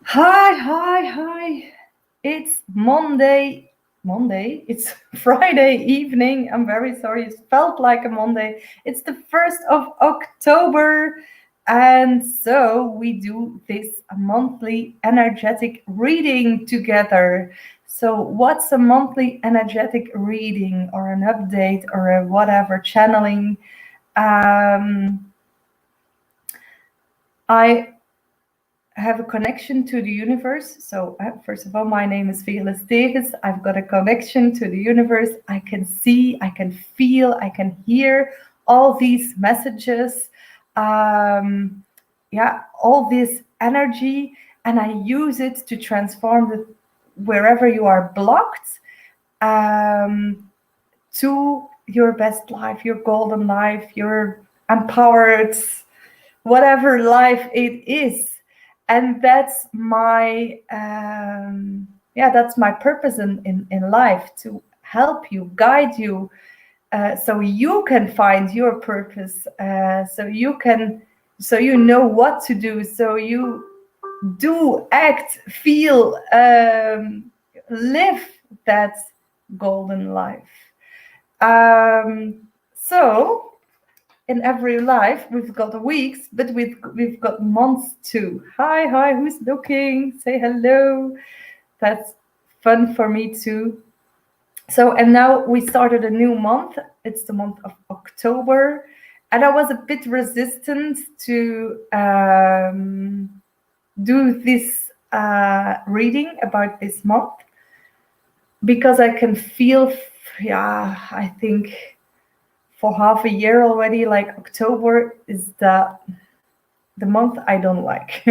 Hi. It's Monday. Monday? It's Friday evening. I'm very sorry. It felt like a Monday. It's the 1st of October. And so we do this monthly energetic reading together. So, what's a monthly energetic reading or an update or a whatever channeling? Um, I have a connection to the universe. So, first of all, my name is Fearless Davis. I've got a connection to the universe. I can see, I can feel, I can hear all these messages. Um, all this energy, and I use it to transform wherever you are blocked um, to your best life, your golden life, your empowered whatever life it is. And that's my purpose in life, to help you, guide you, so you can find your purpose, so you know what to do, so you do act, feel, live that golden life. So in every life we've got weeks, but we've got months too. Hi, who's looking? Say hello. That's fun for me too. So, and now we started a new month. It's the month of October, and I was a bit resistant to do this reading about this month, because I can feel, I think for half a year already, like October is the month I don't like.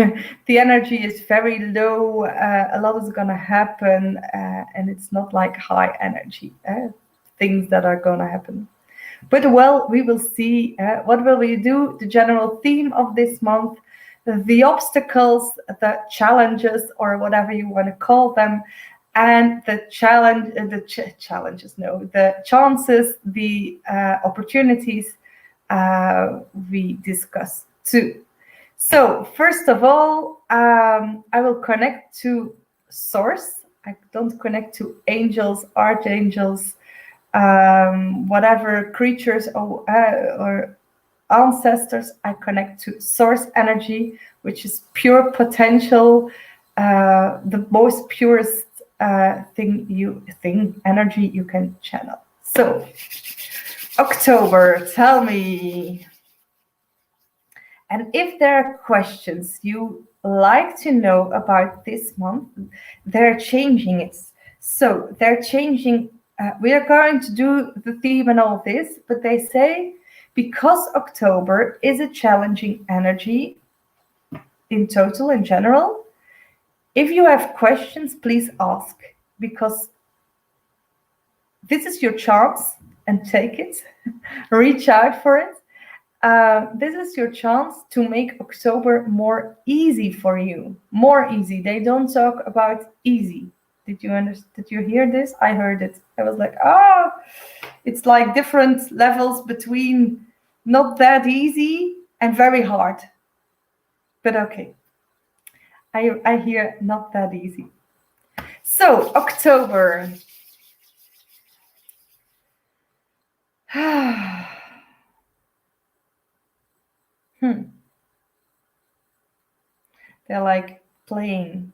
The energy is very low. A lot is gonna happen, and it's not like high energy things that are gonna happen. But well, we will see. What will we do? The general theme of this month, the obstacles, the challenges, or whatever you want to call them, and the challenges, no, the chances, the opportunities we discuss too. So first of all, I will connect to source. I don't connect to angels, archangels, whatever creatures or ancestors. I connect to source energy, which is pure potential, the most purest energy you can channel. So October, tell me. And if there are questions you like to know about this month, they're changing it. So they're changing. We are going to do the theme and all this, but they say because October is a challenging energy in total, in general, if you have questions, please ask, because this is your chance, and take it. Reach out for it. This is your chance to make October more easy for you. More easy. They don't talk about easy. Did you understand? Did you hear this? I heard it. I was like, it's like different levels between not that easy and very hard. But okay, I hear not that easy. So October. They're like playing,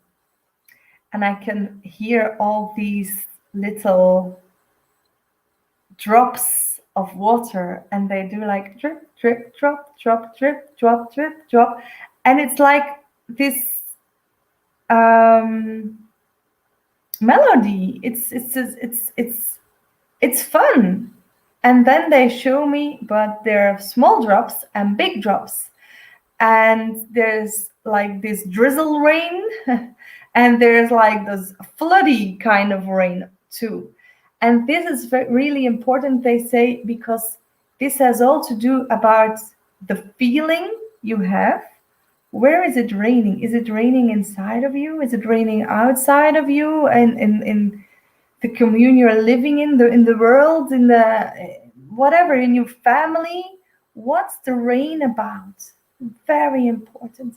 and I can hear all these little drops of water, and they do like drip, drip, drop, drop, drip, drop, drip, drop, and it's like this melody. It's fun. And then they show me, but there are small drops and big drops, and there's like this drizzle rain, and there's like this floody kind of rain too. And this is really important, they say, because this has all to do about the feeling you have. Where is it raining? Is it raining inside of you? Is it raining outside of you? And in the commune you're living in the world, in the whatever, in your family? What's the rain about? Very important.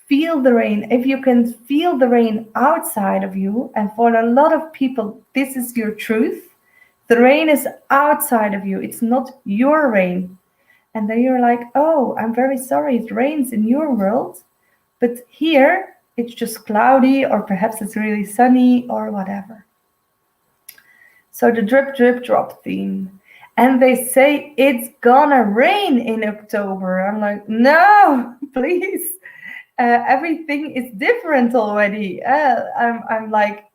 feel the rain, if you can feel the rain outside of you, and for a lot of people, this is your truth, the rain is outside of you, it's not your rain. And then you're like, oh, I'm very sorry, it rains in your world, but here it's just cloudy, or perhaps it's really sunny, or whatever. So the drip, drip, drop theme. And they say it's gonna rain in October. I'm like, no, please. Everything is different already. I'm like,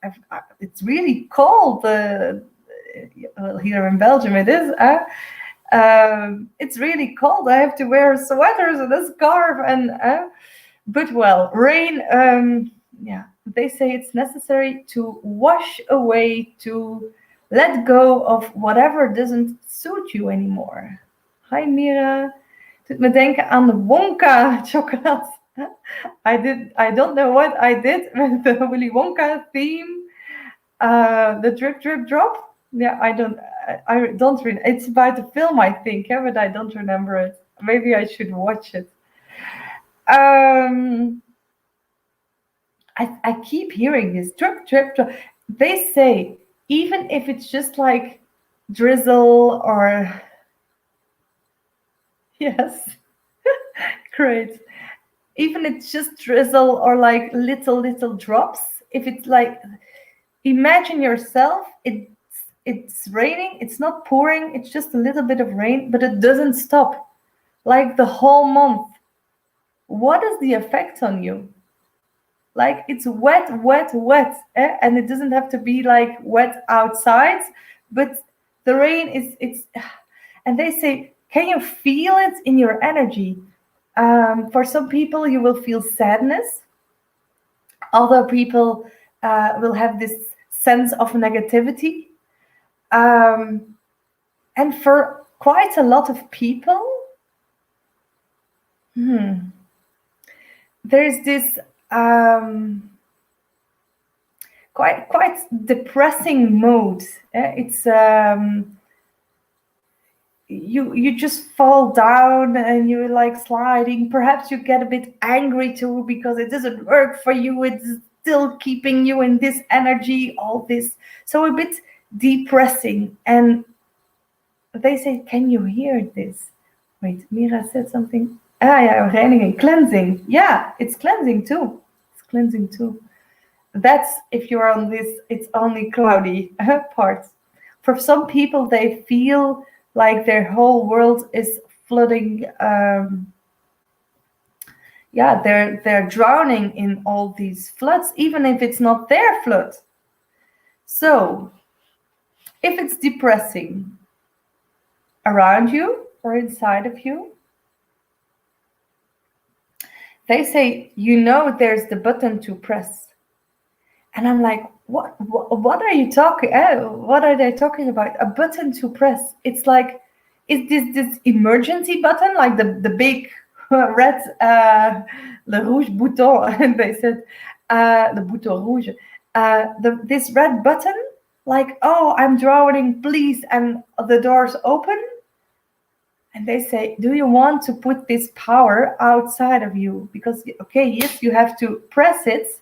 it's really cold. Well, here in Belgium it is. It's really cold. I have to wear sweaters and a scarf. But well, rain. Yeah, they say it's necessary to wash away, to let go of whatever doesn't suit you anymore. Hi Mira. Doet me denken aan de Wonka chocolate. I don't know what I did with the Willy Wonka theme. The drip, drip, drop. Yeah, I don't. It's about the film, I think, but I don't remember it. Maybe I should watch it. I keep hearing this drip, drip, drip. They say even if it's just like drizzle or yes, great. Even it's just drizzle or like little drops. If it's like, imagine yourself, it's raining, it's not pouring, it's just a little bit of rain, but it doesn't stop, like the whole month. What is the effect on you? Like it's wet, and it doesn't have to be like wet outside, but the rain it's, and they say, can you feel it in your energy? For some people, you will feel sadness. Other people will have this sense of negativity. And for quite a lot of people, there's this quite depressing mode. It's you just fall down and you're like sliding. Perhaps you get a bit angry too because it doesn't work for you. It's still keeping you in this energy, all this. So a bit depressing. And they say, can you hear this? Wait, Mira said something. Yeah, reiniging, cleansing. Yeah, it's cleansing too. It's cleansing too. That's if you're on this, it's only cloudy part. For some people, they feel like their whole world is flooding. They're drowning in all these floods, even if it's not their flood. So, if it's depressing around you or inside of you, they say, there's the button to press. And I'm like, what are you talking? What are they talking about? A button to press? It's like, is this emergency button, like the big red le rouge bouton? And they said the bouton rouge. This red button, like, oh, I'm drowning, please, and the doors open. And they say, do you want to put this power outside of you? Because, okay, yes, you have to press it,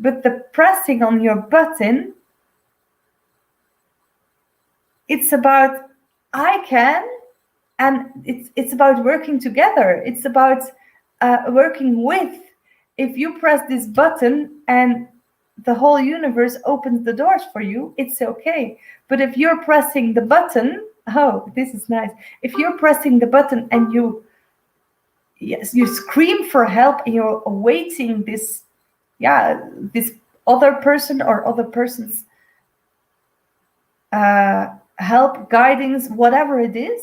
but the pressing on your button, it's about I can, and it's about working together. It's about working with. If you press this button and the whole universe opens the doors for you, it's okay. But if you're pressing the button, oh, this is nice. If you're pressing the button and you scream for help and you're awaiting this other person or other person's help, guidance, whatever it is,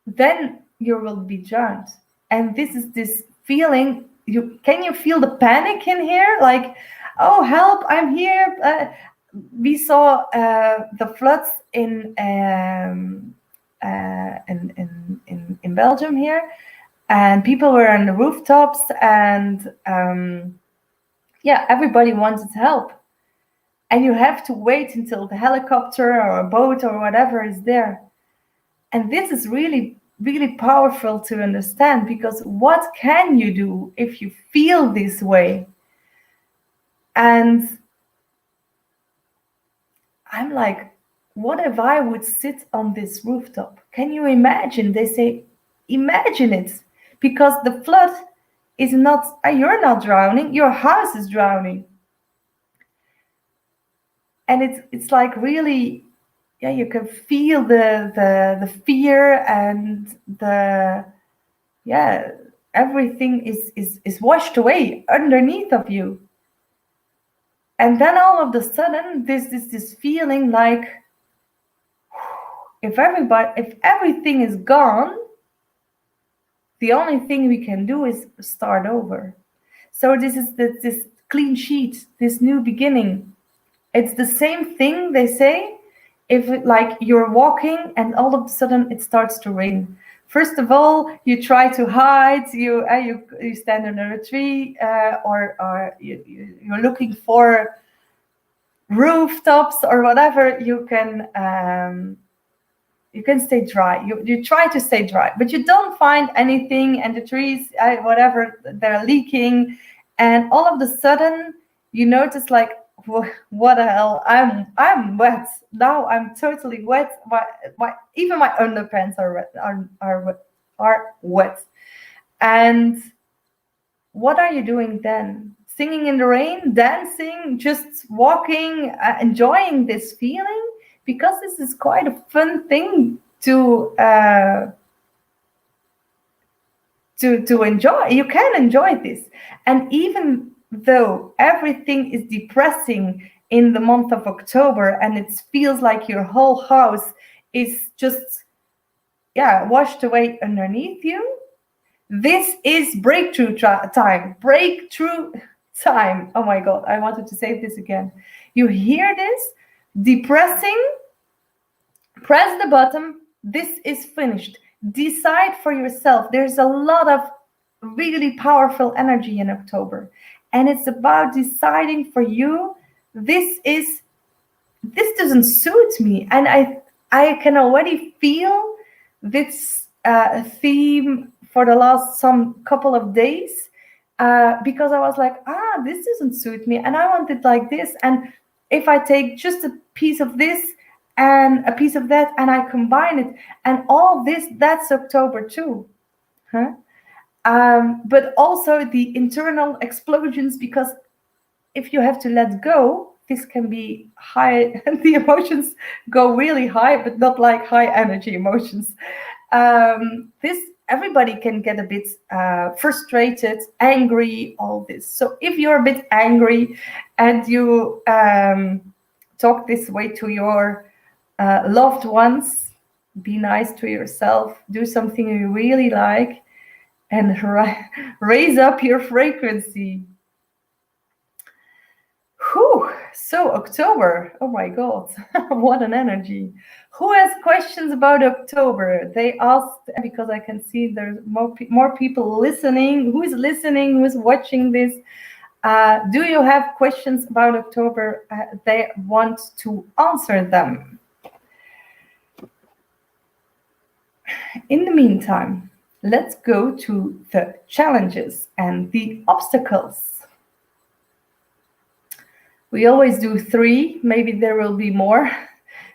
then you will be drowned. And this is this feeling. Can you feel the panic in here? Like, oh, help! I'm here. We saw the floods in Belgium here, and people were on the rooftops, and everybody wanted help. And you have to wait until the helicopter or a boat or whatever is there. And this is really really powerful to understand, because what can you do if you feel this way? And I'm like, what if I would sit on this rooftop? Can you imagine? They say, imagine it, because the flood is not, you're not drowning, your house is drowning. And it's like really, yeah, you can feel the fear and the, yeah, everything is washed away underneath of you. And then all of a sudden, this feeling like, if everything is gone, the only thing we can do is start over. So this is this clean sheet, this new beginning. It's the same thing they say if like you're walking and all of a sudden it starts to rain. First of all, you try to hide. You stand under a tree, or you're looking for rooftops or whatever. You can stay dry. You try to stay dry, but you don't find anything, and the trees, whatever, they're leaking, and all of a sudden you notice like, what the hell? I'm wet now. I'm totally wet. Even my underpants are wet. Are wet. And what are you doing then? Singing in the rain, dancing, just walking, enjoying this feeling, because this is quite a fun thing to enjoy. You can enjoy this, and even though everything is depressing in the month of October, and it feels like your whole house is just, yeah, washed away underneath you, this is breakthrough time. Breakthrough time. Oh my God, I wanted to say this again. You hear this? Depressing? Press the button. This is finished. Decide for yourself. There's a lot of really powerful energy in October. And it's about deciding for you, this doesn't suit me. And I can already feel this theme for the last some couple of days, because I was like, this doesn't suit me, and I want it like this. And if I take just a piece of this and a piece of that, and I combine it, and all this, that's October too, huh? But also the internal explosions, because if you have to let go, this can be high, the emotions go really high, but not like high energy emotions. This, everybody can get a bit frustrated, angry, all this. So if you're a bit angry and you talk this way to your loved ones, be nice to yourself, do something you really like, and raise up your frequency. Whew. So October, oh my God, what an energy. Who has questions about October? They asked, because I can see there's more people listening. Who is listening? Who is watching this? Do you have questions about October? They want to answer them. In the meantime, let's go to the challenges and the obstacles. We always do 3, maybe there will be more.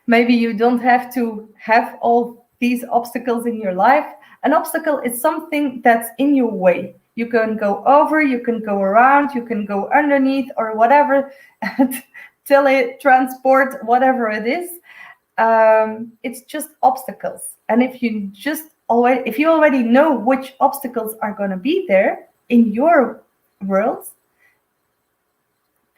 Maybe you don't have to have all these obstacles in your life. An obstacle is something that's in your way. You can go over, you can go around, you can go underneath, or whatever, teletransport, whatever it is. It's just obstacles. And if you already know which obstacles are going to be there in your world,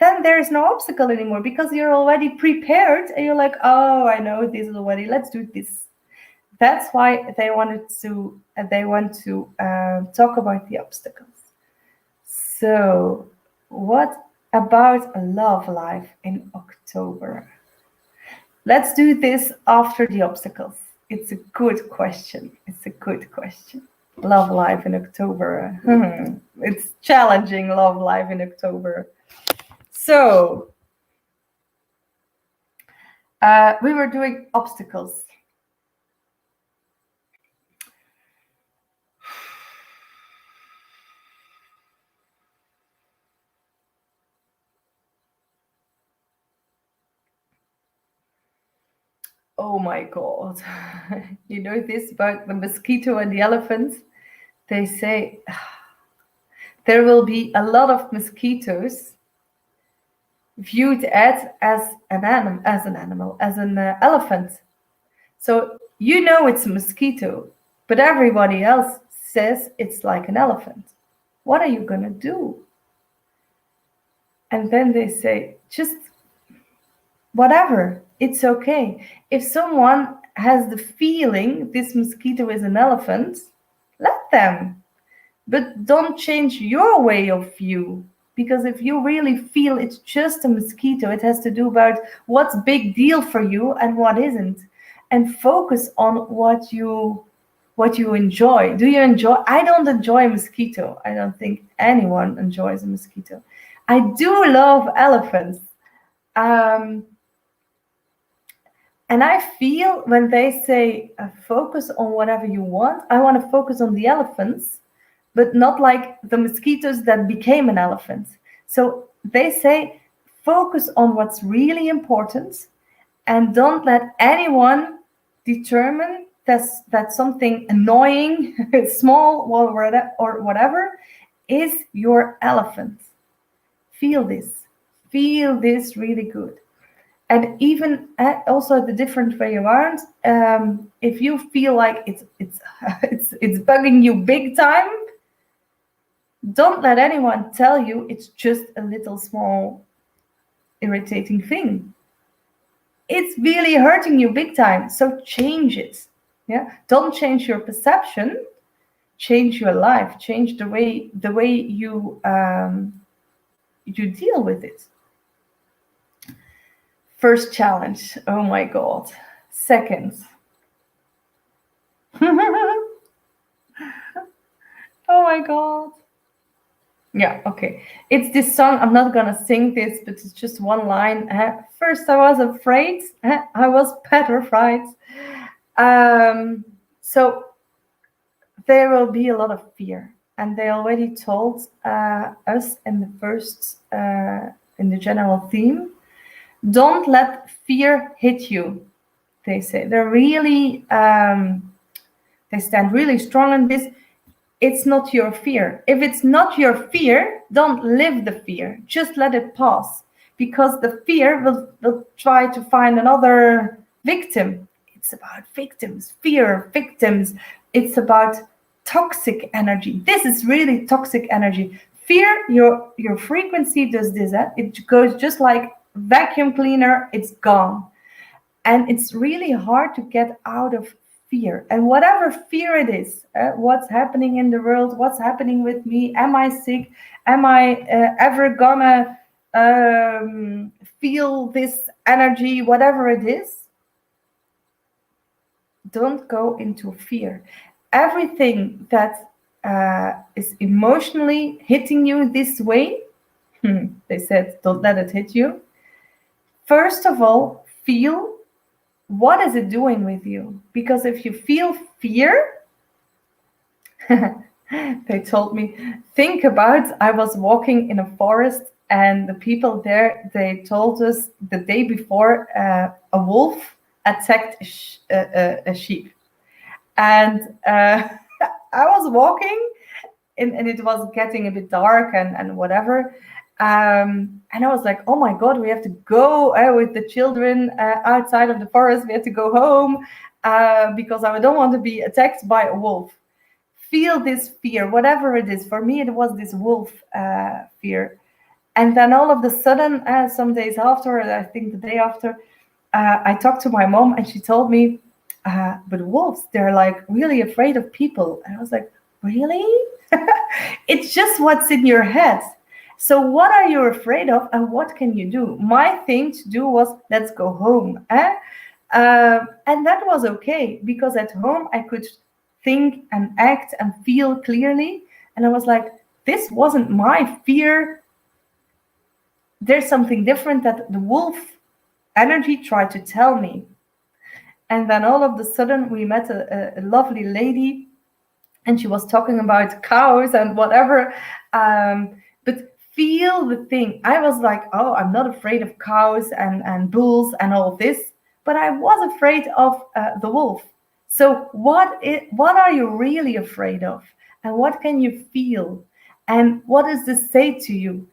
then there is no obstacle anymore, because you're already prepared and you're like, oh, I know this already, let's do this. That's why they want to talk about the obstacles. So what about a love life in October? Let's do this after the obstacles. It's a good question. Love life in October. It's challenging, love life in October. So we were doing obstacles. Oh my God. You know this about the mosquito and the elephant? They say there will be a lot of mosquitoes viewed as an elephant. So you know it's a mosquito, but everybody else says it's like an elephant. What are you gonna do? And then they say, just whatever, it's okay. If someone has the feeling this mosquito is an elephant, let them. But don't change your way of view. Because if you really feel it's just a mosquito, it has to do about what's big deal for you and what isn't. And focus on what you enjoy. Do you enjoy? I don't enjoy a mosquito. I don't think anyone enjoys a mosquito. I do love elephants. Um, and I feel when they say focus on whatever you want, I want to focus on the elephants, but not like the mosquitoes that became an elephant. So they say focus on what's really important and don't let anyone determine that something annoying, small, or whatever is your elephant. Feel this. Feel this really good. And even also the different way around, if you feel like it's bugging you big time, don't let anyone tell you it's just a little small irritating thing. It's really hurting you big time, so change it. Yeah, don't change your perception, change your life, change the way you deal with it. First challenge, oh my God. Second, oh my God. Yeah, okay. It's this song. I'm not gonna sing this, but it's just one line. First, I was afraid. I was petrified. So there will be a lot of fear, and they already told us in the first, in the general theme. Don't let fear hit you. They say they're really. They stand really strong in this. It's not your fear. If it's not your fear, don't live the fear. Just let it pass. Because the fear will try to find another victim. It's about victims, fear, victims. It's about toxic energy. This is really toxic energy. Fear, your frequency does this. It goes just like vacuum cleaner, it's gone. And it's really hard to get out of fear. And whatever fear it is, what's happening in the world, what's happening with me, am I sick, am I ever gonna feel this energy, whatever it is, don't go into fear. Everything that is emotionally hitting you this way, they said, don't let it hit you. First of all, feel what is it doing with you? Because if you feel fear, they told me, think about, I was walking in a forest and the people there, they told us the day before a wolf attacked a sheep. And I was walking and it was getting a bit dark and whatever. And I was like, oh my God, we have to go with the children outside of the forest. We have to go home because I don't want to be attacked by a wolf. Feel this fear, whatever it is. For me, it was this wolf fear. And then all of a sudden, some days after, I think the day after, I talked to my mom and she told me, but wolves, they're like really afraid of people. And I was like, really? It's just what's in your head. So what are you afraid of and what can you do? My thing to do was, let's go home. And that was okay, because at home I could think and act and feel clearly. And I was like, this wasn't my fear. There's something different that the wolf energy tried to tell me. And then all of a sudden we met a lovely lady and she was talking about cows and whatever. But feel the thing. I was like, oh, I'm not afraid of cows and bulls and all of this. but I was afraid of the wolf. So what are you really afraid of? And what can you feel? And what does this say to you?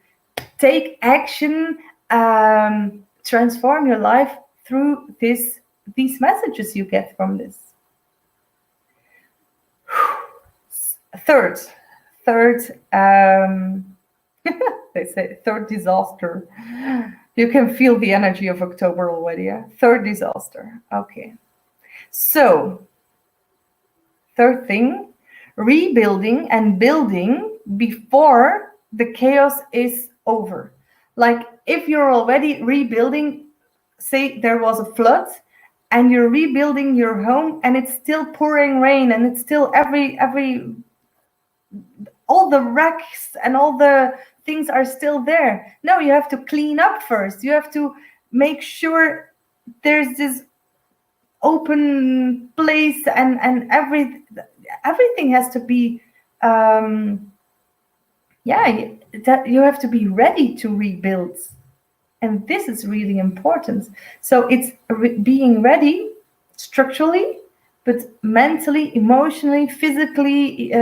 Take action, transform your life through these messages you get from this. Third, they say third disaster. You can feel the energy of October already. Yeah? Third disaster. Okay. So, third thing, rebuilding and building before the chaos is over. Like if you're already rebuilding, say there was a flood and you're rebuilding your home and it's still pouring rain and it's still every all the wrecks and all the things are still there. No, you have to clean up first. You have to make sure there's this open place and everything has to be that you have to be ready to rebuild, and this is really important. So it's being ready structurally, but mentally, emotionally, physically,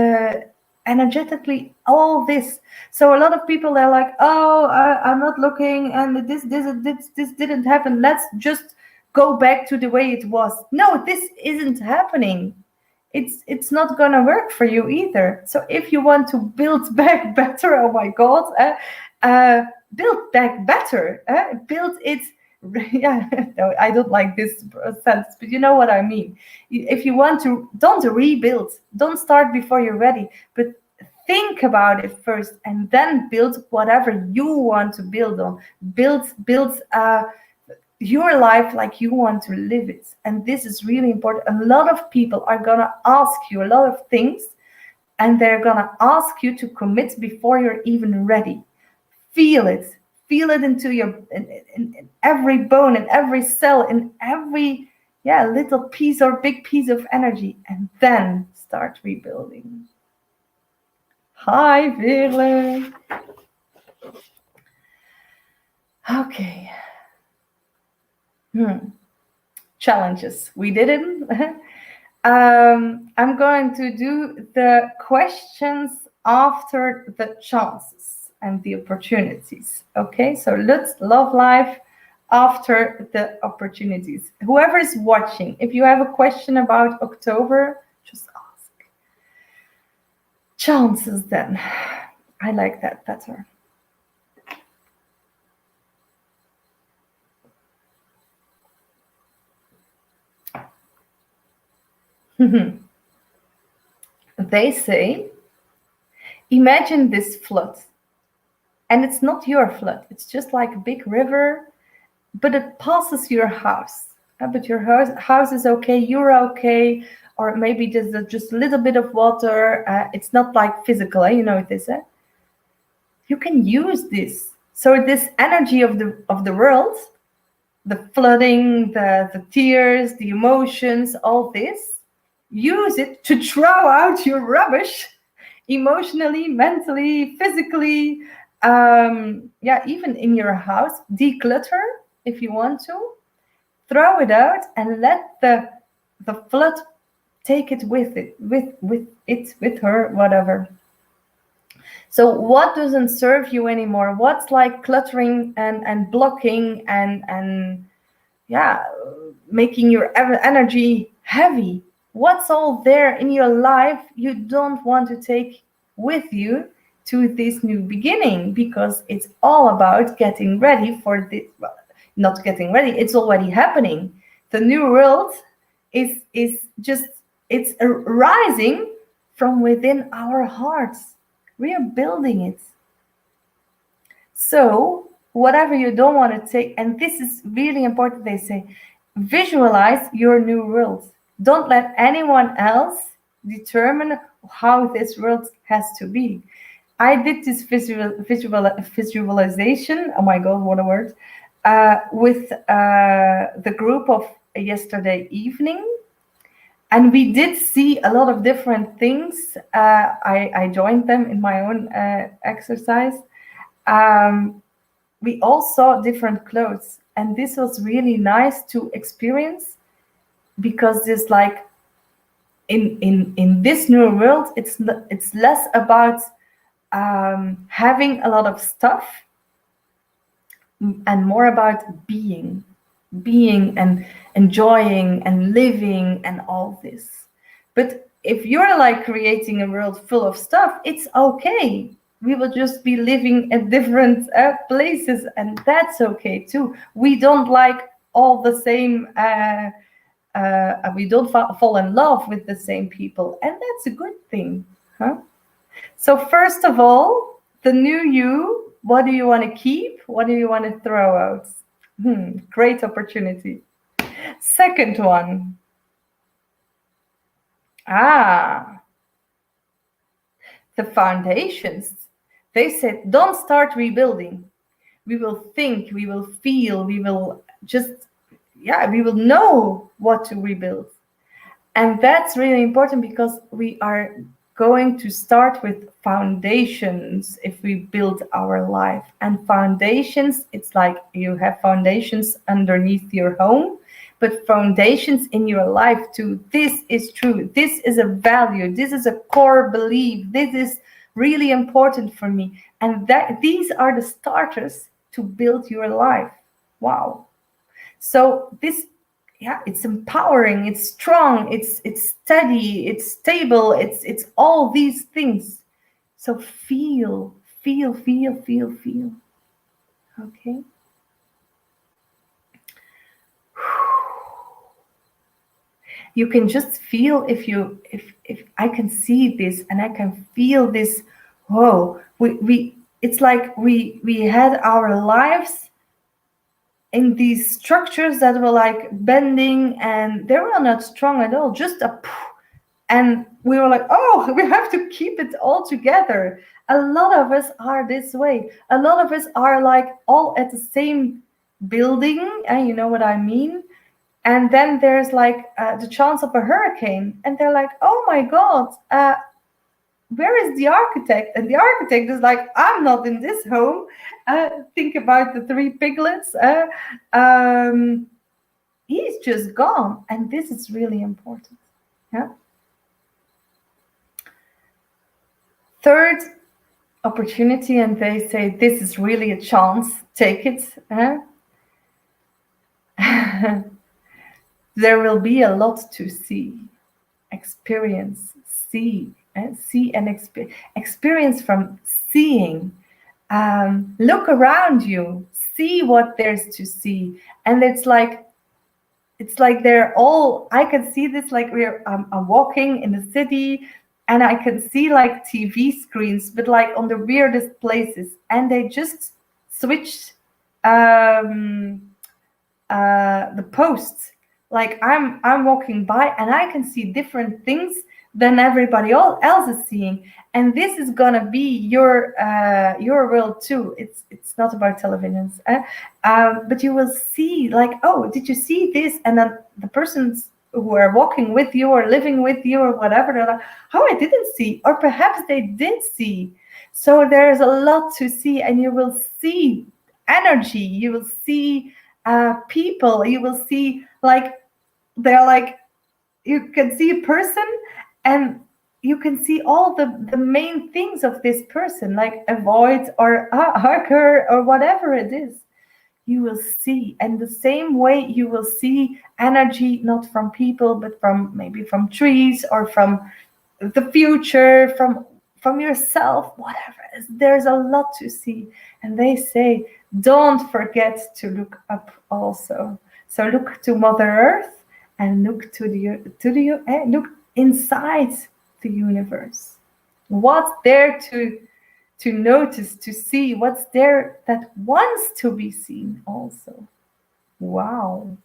energetically, all this. So a lot of people are like, oh, I'm not looking, and this didn't happen, let's just go back to the way it was. No, this isn't happening. It's not gonna work for you either. So if you want to build back better, oh my god, build back better, build it. Yeah, no, I don't like this sentence, but you know what I mean. If you want to, don't rebuild, don't start before you're ready, but think about it first and then build whatever you want to build on. Build your life like you want to live it. And this is really important. A lot of people are gonna ask you a lot of things, and they're gonna ask you to commit before you're even ready. Feel it into your in every bone, in every cell, in every little piece or big piece of energy, and then start rebuilding. Hi, Veerle. Okay. Challenges. We did it. I'm going to do the questions after the chances and the opportunities. Okay, so let's love life after the opportunities. Whoever is watching, if you have a question about October, just ask. Chances then. I like that better. They say, imagine this flood. And it's not your flood. It's just like a big river, but it passes your house. But your house is okay, you're okay, or maybe there's just a little bit of water. It's not like physical, you know what this is. You can use this. So this energy of the world, the flooding, the tears, the emotions, all this, use it to throw out your rubbish emotionally, mentally, physically, even in your house. Declutter if you want to, throw it out and let the flood take it with her, whatever. So what doesn't serve you anymore? What's like cluttering and blocking and making your energy heavy? What's all there in your life you don't want to take with you to this new beginning? Because it's all about getting ready for this. Well, not getting ready, it's already happening. The new world is just, it's rising from within our hearts. We are building it. So whatever you don't want to take, and this is really important, they say, visualize your new world. Don't let anyone else determine how this world has to be. I did this visualization, oh my God, what a word, with the group of yesterday evening. And we did see a lot of different things. I joined them in my own exercise. we all saw different clothes, and this was really nice to experience, because it's like in this new world, it's less about having a lot of stuff and more about being and enjoying and living and all this. But if you're like creating a world full of stuff, it's okay. We will just be living at different places, and that's okay too. We don't like all the same. We don't fall in love with the same people, and that's a good thing, huh? So first of all, the new you. What do you want to keep? What do you want to throw out? Great opportunity. Second one. The foundations. They said, don't start rebuilding. We will think, we will feel, we will we will know what to rebuild. And that's really important, because we are going to start with foundations if we build our life. And foundations, it's like you have foundations underneath your home, but foundations in your life too. This is true. This is a value. This is a core belief. This is really important for me. And these are the starters to build your life. Wow. So this, it's empowering, it's strong, it's steady, it's stable, it's all these things. So feel. Okay. You can just feel, if I can see this and I can feel this. Whoa, we it's like we had our lives in these structures that were like bending, and they were not strong at all, just and we were like, oh, we have to keep it all together. A lot of us are this way. A lot of us are like all at the same building, and you know what I mean. And then there's like the chance of a hurricane, and they're like, oh my God, where is the architect? And the architect is like, I'm not in this home. Think about the 3 piglets. He's just gone. And this is really important. Yeah. Third opportunity, and they say, this is really a chance. Take it. There will be a lot to see, experience, see and experience from seeing. Look around you, see what there's to see. And it's like they're all, I can see this, like I'm walking in the city, and I can see like TV screens, but like on the weirdest places, and they just switched the posts. Like I'm walking by, and I can see different things than everybody else is seeing. And this is gonna be your world too. It's not about televisions, but you will see like, oh, did you see this? And then the persons who are walking with you or living with you or whatever, they're like, oh, I didn't see, or perhaps they did see. So there's a lot to see, and you will see energy. You will see people. You will see like they're like, you can see a person, and you can see all the main things of this person, like avoid or hug her or whatever it is. You will see, and the same way you will see energy, not from people, but from maybe from trees or from the future, from yourself, whatever. There's a lot to see. And they say, don't forget to look up also. So look to Mother Earth, and look look inside the universe. What's there to notice, to see? What's there that wants to be seen also? Wow.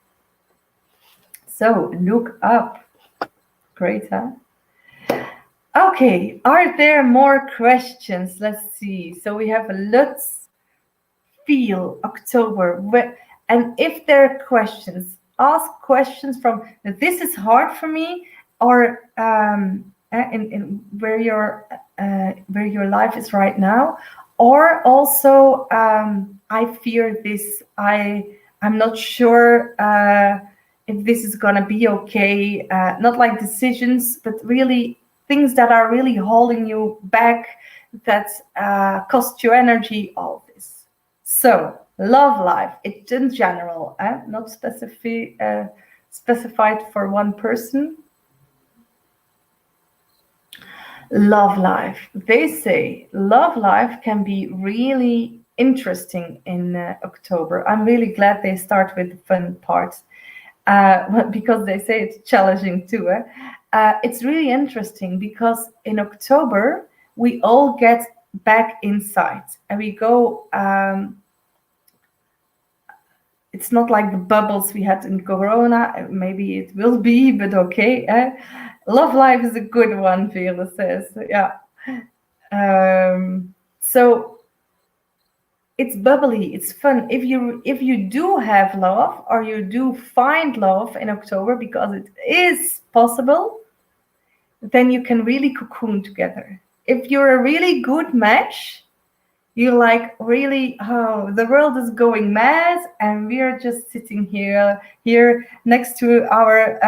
So look up. Great, huh? Okay, are there more questions? Let's see. So we have let's feel October. And if there are questions, ask questions from this is hard for me, or in where your life is right now, Or also, I fear this. I'm not sure if this is gonna be okay. Not like decisions, but really things that are really holding you back, that cost you energy. All this. So love life. It's in general, not specified for one person. Love life. They say love life can be really interesting in October. I'm really glad they start with the fun parts, because they say it's challenging too. It's really interesting because in October we all get back inside and we go. It's not like the bubbles we had in Corona. Maybe it will be, but okay. Love life is a good one, Veerle says. Yeah. So it's bubbly, it's fun. If you do have love or you do find love in October, because it is possible, then you can really cocoon together. If you're a really good match, you like really, oh, the world is going mad and we're just sitting here next to our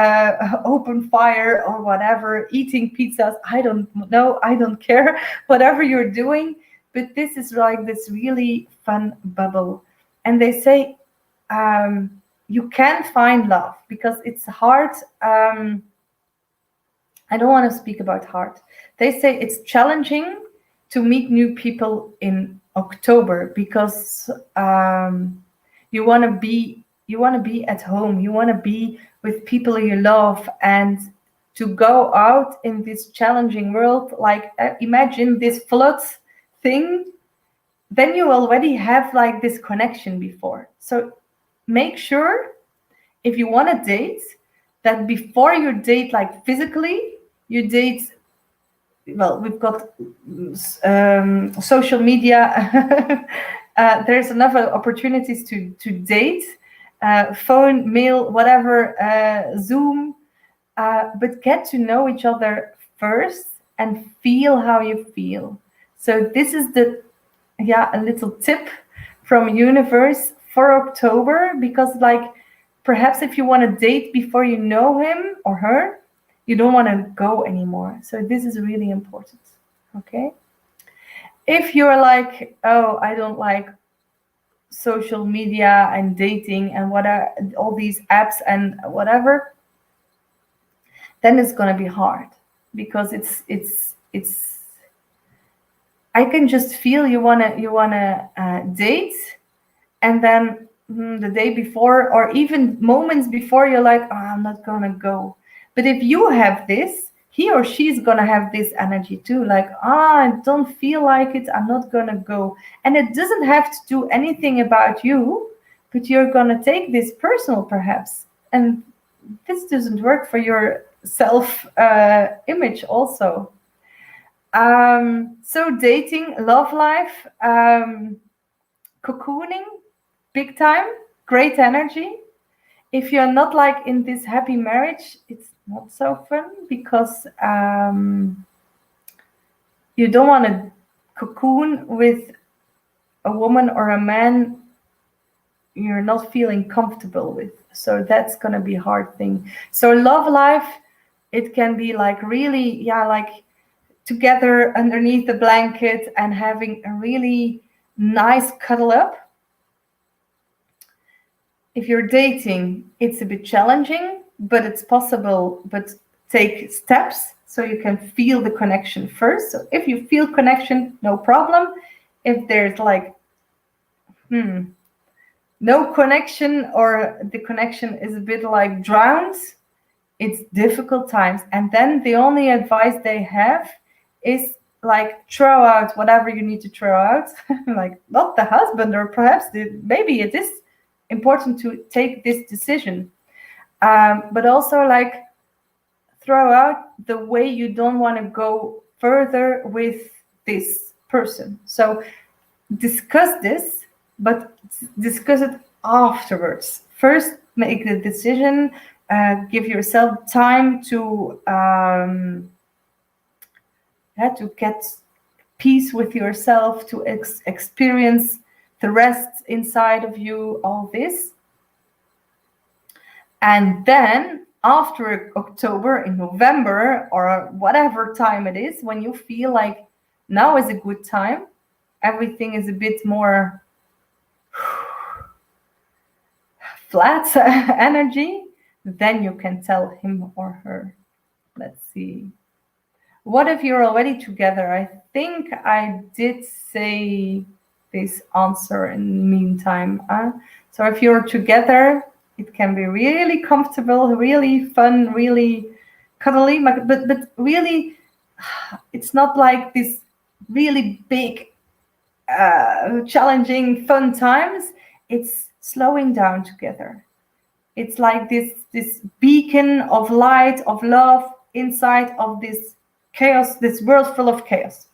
open fire or whatever, eating pizzas. I don't know, I don't care, whatever you're doing, but this is like this really fun bubble. And they say you can find love because it's hard. I don't want to speak about hard. They say it's challenging to meet new people in October because you want to be at home. You want to be with people you love, and to go out in this challenging world. Like imagine this flood thing. Then you already have like this connection before. So make sure if you want to date that before you date, like physically, you date. Well, we've got social media. There's enough opportunities to date, phone, mail, whatever, Zoom, but get to know each other first and feel how you feel. So this is a little tip from universe for October, because like perhaps if you want to date before you know him or her, you don't want to go anymore. So this is really important. Okay. If you're like, oh, I don't like social media and dating and what are all these apps and whatever, then it's gonna be hard, because it's I can just feel you wanna date, and then the day before or even moments before you're like, oh, I'm not gonna go. But if you have this, he or she's gonna have this energy too, like, I don't feel like it, I'm not gonna go. And it doesn't have to do anything about you, but you're gonna take this personal perhaps, and this doesn't work for your self image also. So dating, love life, cocooning, big time, great energy. If you're not like in this happy marriage, it's not so fun, because you don't want to cocoon with a woman or a man you're not feeling comfortable with. So that's gonna be a hard thing. So love life, it can be like really, like together underneath the blanket and having a really nice cuddle up. If you're dating, it's a bit challenging, but it's possible. But take steps so you can feel the connection first. So if you feel connection, no problem. If there's like, no connection, or the connection is a bit like drowned, it's difficult times. And then the only advice they have is like, throw out whatever you need to throw out. Like not the husband, or perhaps maybe it is important to take this decision, but also like throw out the way you don't want to go further with this person. So discuss this, but discuss it afterwards. First make the decision, give yourself time to get peace with yourself, to experience the rest inside of you, all this. And then after October, in November, or whatever time it is, when you feel like now is a good time, everything is a bit more flat energy, then you can tell him or her. Let's see. What if you're already together? I think I did say this answer in the meantime. So if you're together, it can be really comfortable, really fun, really cuddly, but really, it's not like this really big, challenging, fun times. It's slowing down together. It's like this beacon of light, of love inside of this chaos, this world full of chaos.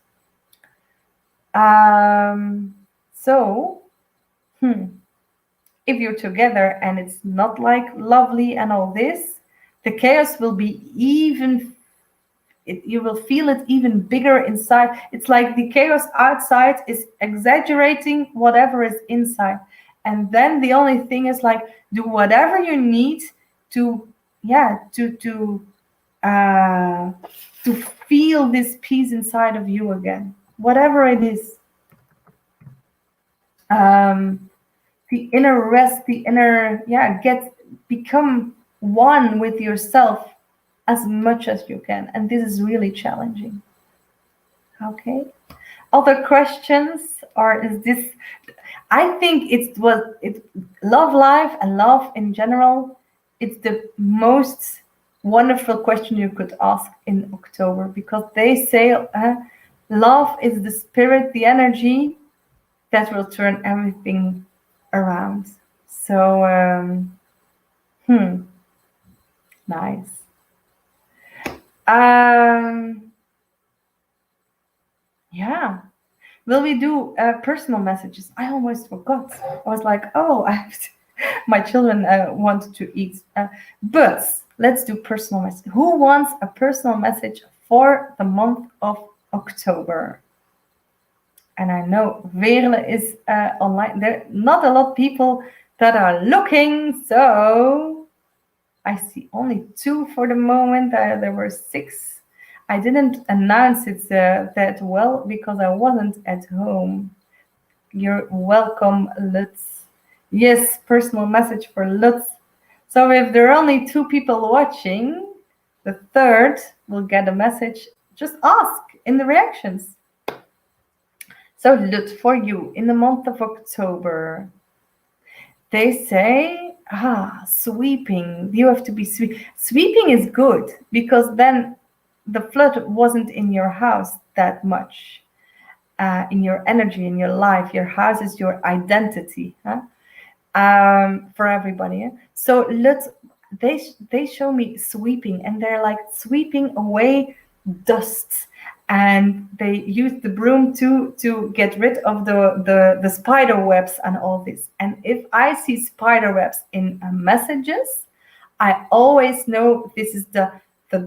So, if you're together and it's not like lovely and all this, the chaos will be even, you will feel it even bigger inside. It's like the chaos outside is exaggerating whatever is inside. And then the only thing is like, do whatever you need to, to feel this peace inside of you again, whatever it is. The inner rest, the inner, become one with yourself as much as you can. And this is really challenging. Okay. Other questions? Or is this, I think love life and love in general, it's the most wonderful question you could ask in October, because they say love is the spirit, the energy that will turn everything around. So, nice. Yeah. Will we do personal messages? I almost forgot. I was like, oh, my children want to eat. But let's do personal message. Who wants a personal message for the month of October? And I know Veerle is online. There are not a lot of people that are looking, so I see only 2 for the moment. There were 6. I didn't announce it that well because I wasn't at home. You're welcome, Lutz. Yes, personal message for Lutz. So if there are only 2 people watching, the third will get a message. Just ask in the reactions. So Lutz, for you, in the month of October, they say, sweeping. You have to be sweeping is good, because then the flood wasn't in your house that much, in your energy, in your life. Your house is your identity, for everybody. So they show me sweeping, and they're like sweeping away dust, and they use the broom to get rid of the spider webs and all this. And if I see spider webs in messages, I always know this is the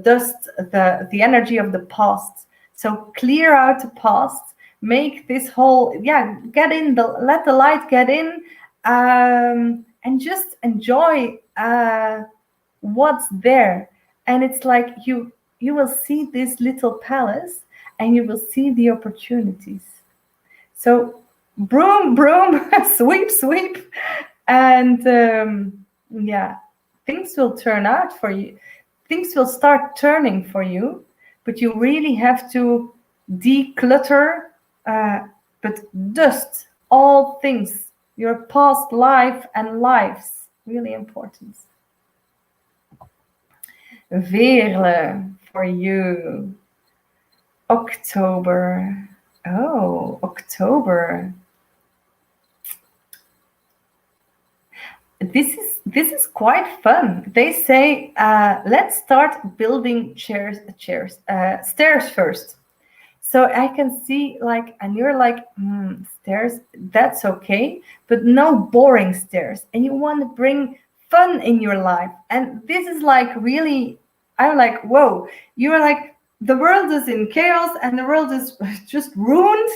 dust, the energy of the past. So clear out the past, make this whole, get in, let the light get in, and just enjoy what's there. And it's like you will see this little palace, and you will see the opportunities. So broom, sweep, and things will turn out for you. Things will start turning for you, but you really have to declutter, but dust all things, your past life and lives, really important. Veerle, for you, October. Oh, October. This is quite fun. They say, let's start building stairs first. So I can see, like, and you're like, stairs, that's okay, but no boring stairs. And you want to bring fun in your life. And this is like really, I'm like, whoa, you're like, the world is in chaos and the world is just ruined,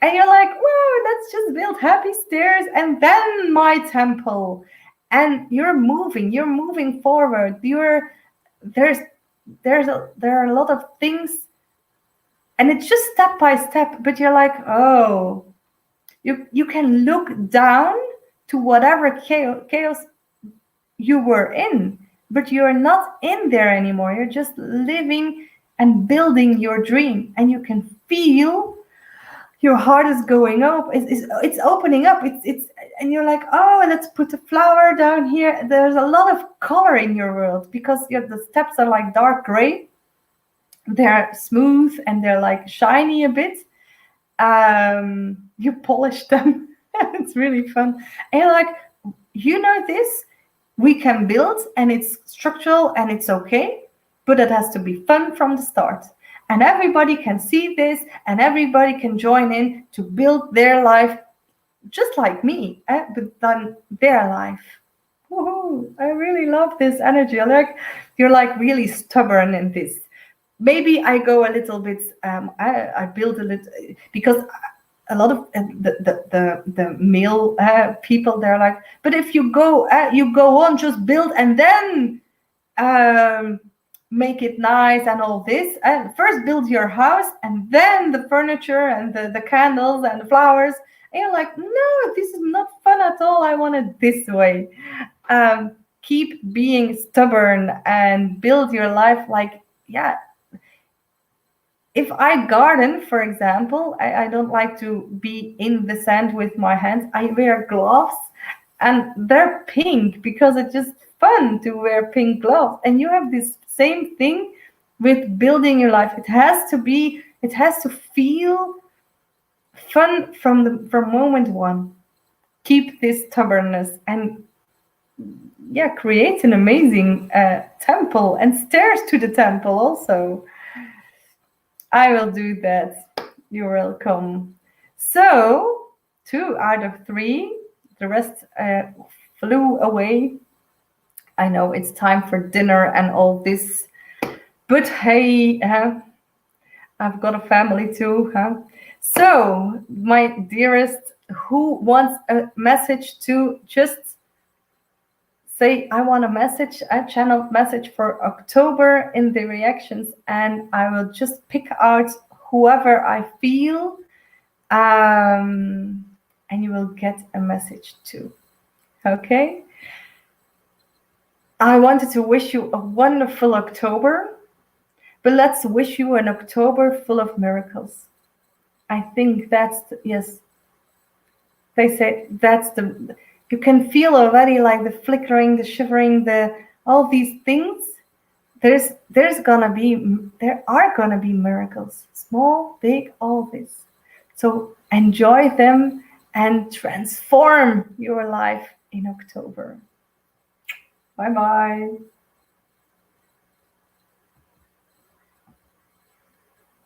and you're like, whoa, let's just build happy stairs and then my temple. And you're moving forward. There's there are a lot of things, and it's just step by step, but you're like, oh, you can look down to whatever chaos you were in, but you're not in there anymore. You're just living and building your dream, and you can feel your heart is going up. It's opening up. It's and you're like, oh, let's put a flower down here. There's a lot of color in your world because the steps are like dark gray. They're smooth and they're like shiny a bit. You polish them. It's really fun. And you're like, this, we can build and it's structural and it's okay, but it has to be fun from the start. And everybody can see this and everybody can join in to build their life just like me, but then their life. Woohoo! I really love this energy. You're like really stubborn in this. Maybe I go a little bit, I build a little, because a lot of the male people, they're like, but if you go on, just build and then make it nice and all this, and first build your house and then the furniture and the candles and the flowers. And you're like, no, this is not fun at all. I want it this way. Keep being stubborn and build your life like, yeah. If I garden, for example, I don't like to be in the sand with my hands. I wear gloves and they're pink because it's just fun to wear pink gloves. And you have this same thing with building your life. It has to feel fun from moment one. Keep this stubbornness and create an amazing temple and stairs to the temple also. I will do that. You're welcome. So 2 out of 3, the rest flew away. I know it's time for dinner and all this, but hey, I've got a family too. So, my dearest, who wants a message to just say, I want a channel message for October in the reactions, and I will just pick out whoever I feel, and you will get a message too. Okay? I wanted to wish you a wonderful October, but let's wish you an October full of miracles. I think yes. They say you can feel already like the flickering, the shivering, all these things. There are gonna be miracles, small, big, all this. So enjoy them and transform your life in October. Bye bye.